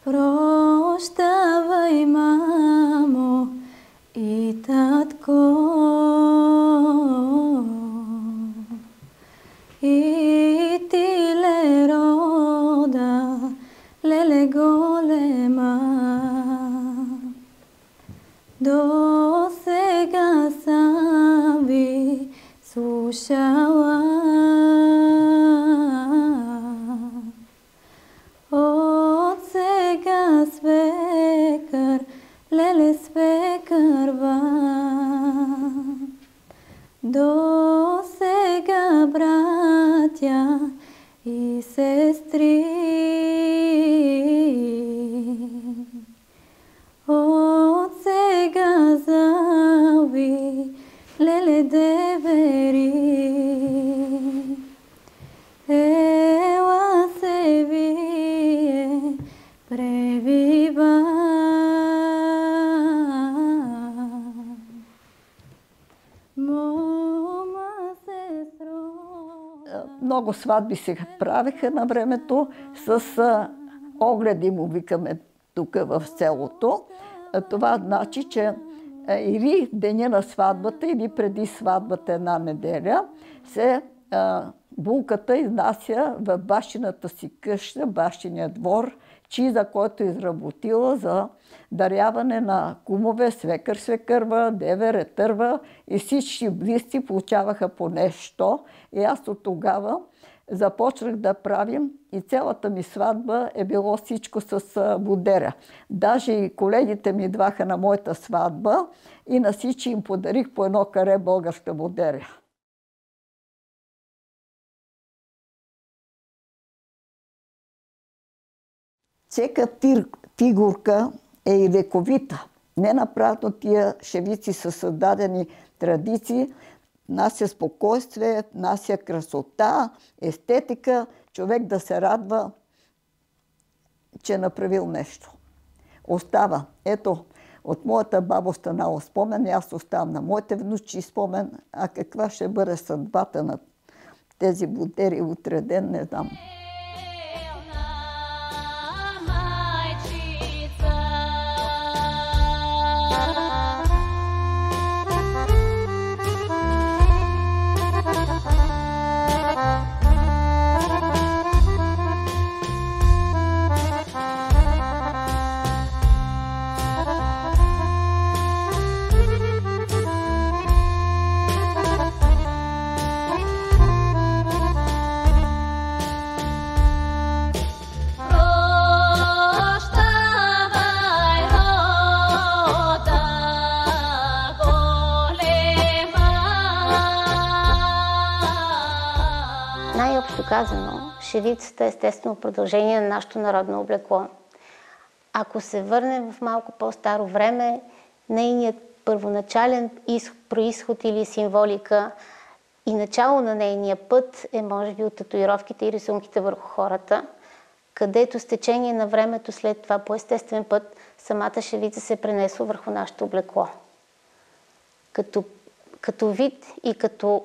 Прощавай, мамо и татко, и ти лерода, леле голема. До сега съм ви слушала, от сега свекър, леле свекърва. До сега братя и сестри, от сега зави, леле девери. Ела се вие, превива. Много сватби се правиха на времето с огледи, му викаме тук в селото. Това значи, че или деня на сватбата, или преди сватбата една неделя се булката изнася в бащината си къща, бащиния двор, чиза, който изработила за даряване на кумове, свекър, свекърва, девер, етърва и всички близки получаваха по нещо. И аз от тогава започнах да правим и цялата ми сватба е било всичко с будера. Даже и колегите ми идваха на моята сватба и на всички им подарих по едно каре българска будера. Всяка фигурка е и вековита. Не направо тия шевици са създадени традиции, внася спокойствие, внася красота, естетика, човек да се радва, че е направил нещо. Остава. Ето, от моята баба останала спомен, аз оставам на моите внучи спомен, а каква ще бъде съдбата на тези будери утре ден, не знам. Най-общо казано, шевицата е естествено продължение на нашето народно облекло. Ако се върнем в малко по-старо време, нейният първоначален произход или символика и начало на нейния път е може би от татуировките и рисунките върху хората, където с течение на времето след това по естествен път самата шевица се е пренесла върху нашето облекло. Като вид и като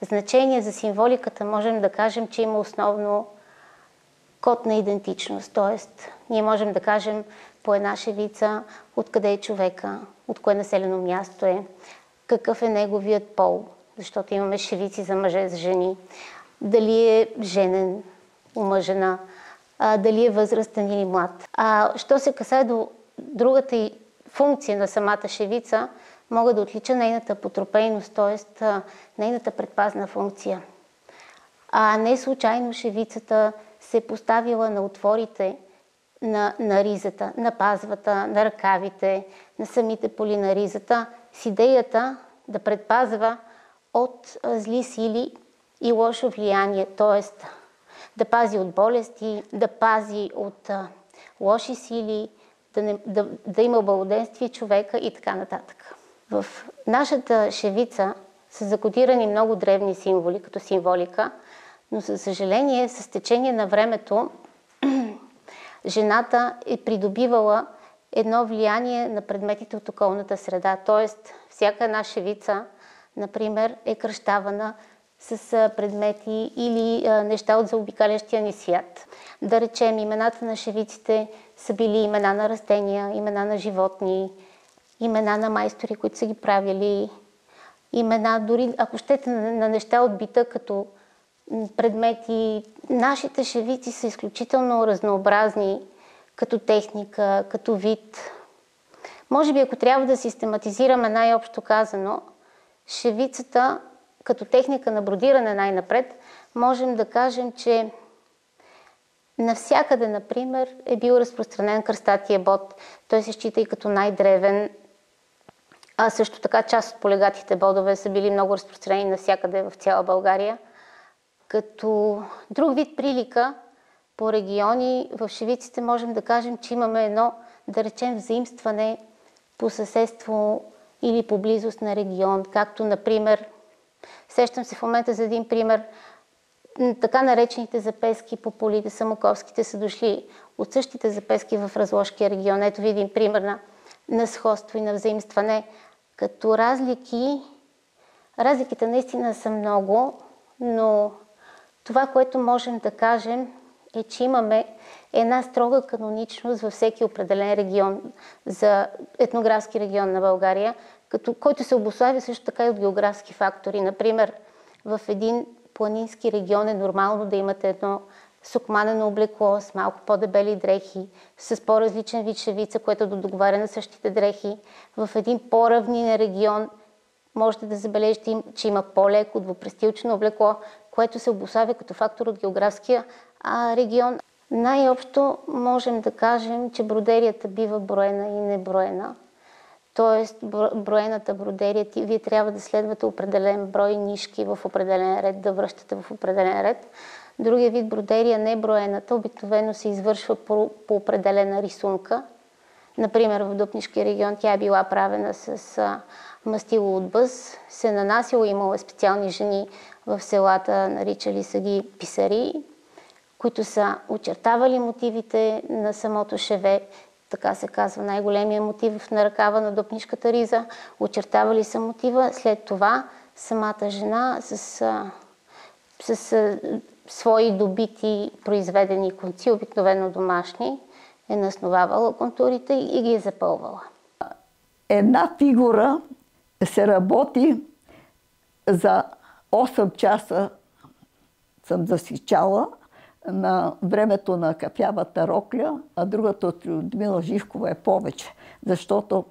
значение за символиката можем да кажем, че има основно код на идентичност. Тоест, ние можем да кажем по една шевица откъде е човека, от кое населено място е, какъв е неговият пол, защото имаме шевици за мъже, за жени, дали е женен, омъжена, дали е възрастен или млад. Що се касае до другата и функция на самата шевица, мога да отлича нейната апотропейност, т.е. нейната предпазна функция. Не случайно шевицата се е поставила на отворите на ризата, на пазвата, на ръкавите, на самите поли на ризата, с идеята да предпазва от зли сили и лошо влияние, т.е. да пази от болести, да пази от лоши сили, да има благоденствие човека и така нататък. В нашата шевица са закодирани много древни символи, като символика, но за съжаление, с течение на времето, жената е придобивала едно влияние на предметите от околната среда. Т.е. всяка една шевица, например, е кръщавана с предмети или неща от заобикалящия ни свят. Да речем, имената на шевиците са били имена на растения, имена на животни, имена на майстори, които са ги правили, имена дори, ако щете, на неща от бита, като предмети. Нашите шевици са изключително разнообразни като техника, като вид. Може би, ако трябва да систематизираме най-общо казано, шевицата като техника на бродиране най-напред, можем да кажем, че навсякъде, например, е бил разпространен кръстатия бод. Той се счита и като най-древен. Също така част от полегатите бодове са били много разпространени навсякъде в цяла България. Като друг вид прилика по региони, в шевиците можем да кажем, че имаме едно, да речем, взаимстване по съседство или по близост на регион, както, например, сещам се в момента за един пример, така наречените запески по полите, самоковските са дошли от същите запески в Разложкия регион. Ето ви един пример на сходство и на взаимстване. Като разликите наистина са много, но това, което можем да кажем, е, че имаме една строга каноничност във всеки определен регион, за етнографски регион на България, който се обуславя също така и от географски фактори. Например, в един планински регион е нормално да имате едно сукманено облекло с малко по-дебели дрехи, с по-различен вид шевица, което да договаря на същите дрехи. В един по-равнинен регион можете да забележите, че има по-леко двупрестилчено облекло, което се обуславя като фактор от географския регион. Най-общо можем да кажем, че бродерията бива броена и неброена. Тоест, броената бродерия, вие трябва да следвате определен брой нишки в определен ред, да връщате в определен ред. Другия вид бродерия, неброената, обикновено се извършва по определена рисунка. Например, в Дупнишкия регион тя е била правена с мастило от бъз, се нанасило, имало специални жени в селата, наричали са ги писари, които са очертавали мотивите на самото шеве, така се казва най-големия мотив на ръкава на дупнишката риза, очертавали са мотива, след това самата жена с свои добити произведени конци, обикновено домашни, е насновавала контурите и ги е запълвала. Една фигура се работи за 8 часа, съм засичала, на времето на кафявата рокля, а другата от Людмила Живкова е повече, защото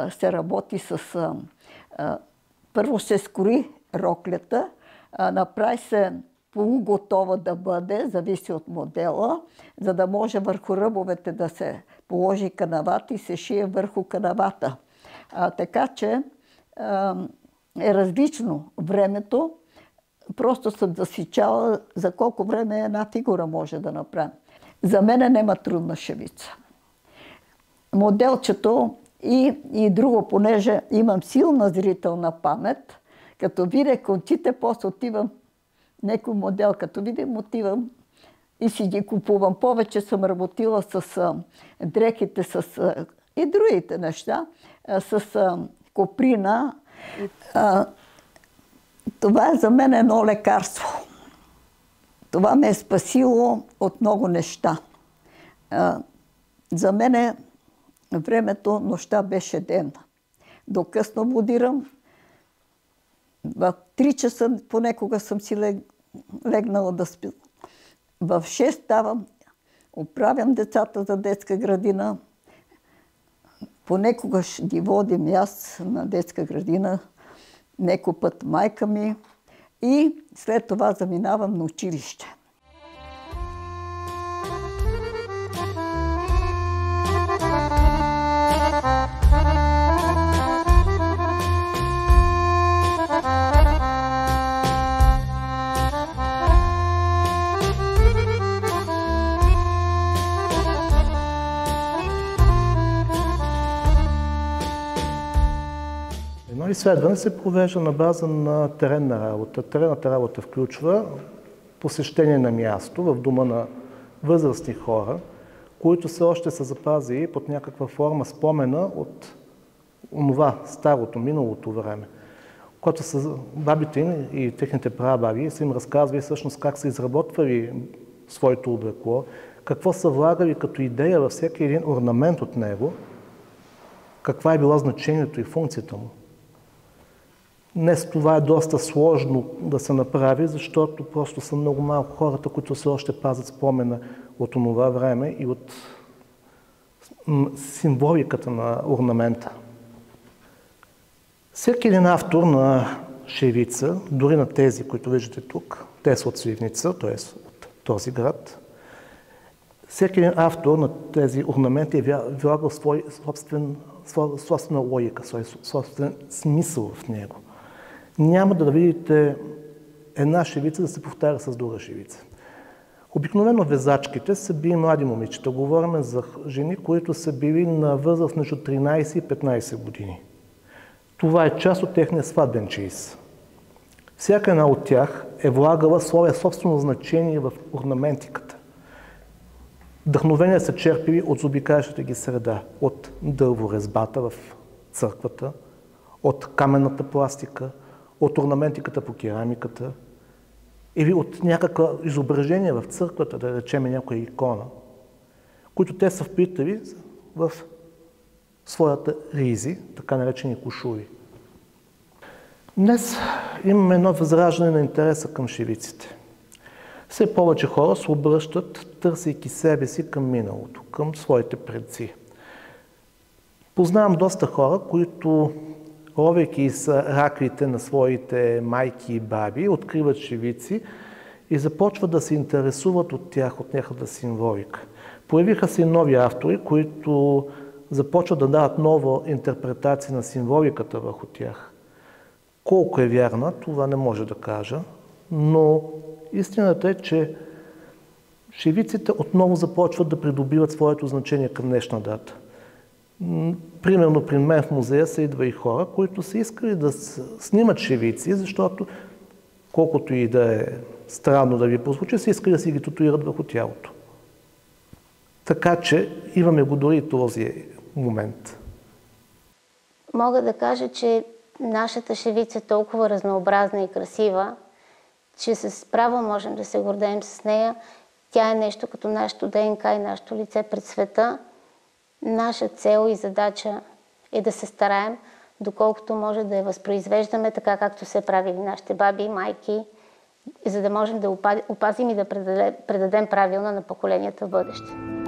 се работи с... първо се скори роклята, направи се полуготова да бъде, зависи от модела, за да може върху ръбовете да се положи канавата и се шие върху канавата. Така че е различно времето. Просто съм засичала за колко време една фигура може да направи. За мен няма трудна шевица. Моделчето и друго, понеже имам силна зрителна памет, като видя конците, после отивам някой модел, като видим, отивам и си ги купувам. Повече съм работила с дрехите, и другите неща, с коприна. Това е за мен едно лекарство. Това ме е спасило от много неща. За мен времето, нощта беше ден. До късно будирам. В 3 часа понекога съм си легнала да спя. В 6 ставам оправям децата за детска градина. Понекогаш ги водим и аз на детска градина, некой път майка ми и след това заминавам на училище. Едно изследване се провежда на база на теренна работа. Теренната работа включва посещение на място в дома на възрастни хора, които все още са запазили под някаква форма спомена от онова старото, миналото време. Когато са бабите им и техните прабаби са им разказвали всъщност как са изработвали своето облекло, какво са влагали като идея във всеки един орнамент от него, каква е било значението и функцията му. Днес това е доста сложно да се направи, защото просто са много малко хората, които все още пазят спомена от онова време и от символиката на орнамента. Всеки един автор на шевица, дори на тези, които виждате тук, те са от Сливница, т.е. от този град, всеки един автор на тези орнаменти е влагал собствена логика, собствен смисъл в него. Няма да видите една шевица да се повтаря с друга шевица. Обикновено везачките са били млади момичета. Говорим за жени, които са били на възраст между 13 и 15 години. Това е част от техния сватбен чеиз. Всяка една от тях е влагала своя собствено значение в орнаментиката. Вдъхновения са черпили от заобикалящата ги среда, от дърворезбата в църквата, от каменната пластика, от орнаментиката по керамиката или от някакво изображение в църквата, да речем някоя икона, които те са впитали в своята ризи, така наречени кошули. Днес имаме едно възраждане на интереса към шевиците. Все повече хора се обръщат, търсейки себе си към миналото, към своите предци. Познавам доста хора, които, ровейки из раклите на своите майки и баби, откриват шевици и започват да се интересуват от тях, от тяхната символика. Появиха се и нови автори, които започват да дават нова интерпретация на символиката върху тях. Колко е вярна, това не може да кажа, но истината е, че шевиците отново започват да придобиват своето значение към днешна дата. Примерно при мен в музея са идва и хора, които са искали да снимат шевици, защото колкото и да е странно да ви прозвучи, са искали да си ги татуират върху тялото. Така че имаме го дори и този момент. Мога да кажа, че нашата шевица е толкова разнообразна и красива, че с право можем да се гордеем с нея. Тя е нещо като нашето ДНК и нашето лице пред света. Наша цел и задача е да се стараем, доколкото може да я възпроизвеждаме така, както се правили нашите баби и майки, за да можем да опазим и да предадем правилно на поколенията в бъдеще.